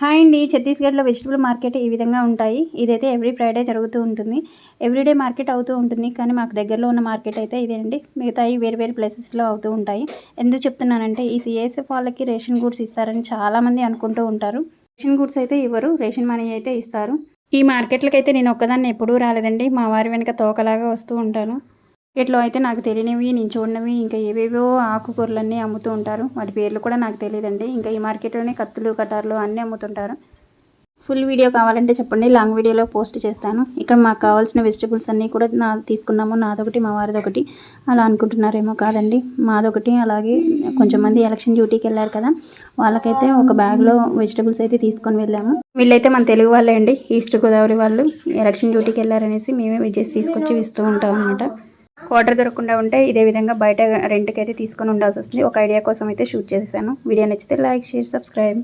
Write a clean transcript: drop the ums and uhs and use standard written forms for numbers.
Hi అండి. ఛత్తీస్గఢ్లో vegetable market ఈ విధంగా ఉంటాయి. ఇదైతే ఎవ్రీ ఫ్రైడే జరుగుతూ ఉంటుంది. ఎవ్రీడే మార్కెట్ అవుతూ ఉంటుంది. కానీ మాకు దగ్గరలో ఉన్న మార్కెట్ అయితే ఇదే అండి. మిగతాయి వేరు వేరు ప్లేసెస్లో అవుతూ ఉంటాయి. ఎందుకు చెప్తున్నానంటే ఈ సిఐఎస్ఎఫ్ వాళ్ళకి రేషన్ గూడ్స్ ఇస్తారని చాలామంది అనుకుంటూ ఉంటారు. రేషన్ గూడ్స్ అయితే ఇవ్వరు, రేషన్ మనీ అయితే ఇస్తారు. ఈ మార్కెట్లకైతే నేను ఒక్కదాన్ని ఎప్పుడూ రాలేదండి. మా వారి వెనక తోకలాగా వస్తూ ఉంటాను. మార్కెట్లో అయితే నాకు తెలియనివి, నేను చూడనివి ఇంకా ఏవేవో ఆకుకూరలన్నీ అమ్ముతూ ఉంటారు. వాటి పేర్లు కూడా నాకు తెలియదండి. ఇంకా ఈ మార్కెట్లోనే కత్తులు, కటార్లు అన్నీ అమ్ముతుంటారు. ఫుల్ వీడియో కావాలంటే చెప్పండి, లాంగ్ వీడియోలో పోస్ట్ చేస్తాను. ఇక్కడ మాకు కావాల్సిన వెజిటబుల్స్ అన్నీ కూడా తీసుకున్నాము. నాదొకటి, మా వారిదొకటి. అలా అనుకుంటున్నారేమో, కాదండి, మాదొకటి. అలాగే కొంచెం మంది ఎలక్షన్ డ్యూటీకి వెళ్ళారు కదా, వాళ్ళకైతే ఒక బ్యాగ్లో వెజిటబుల్స్ అయితే తీసుకొని వెళ్ళాము. వీళ్ళైతే మన తెలుగు వాళ్ళే అండి, ఈస్ట్ గోదావరి వాళ్ళు. ఎలక్షన్ డ్యూటీకి వెళ్ళారనేసి మేమే వెజెస్ తీసుకొచ్చి ఇస్తూ ఉంటాం అనమాట. క్వార్టర్ దొరకకుండా ఉంటే ఇదే విధంగా బయట రెంట్కి అయితే తీసుకొని ఉండాల్సి వస్తుంది. ఒక ఐడియా కోసం అయితే షూట్ చేశాను. వీడియో నచ్చితే లైక్, షేర్, సబ్స్క్రైబ్.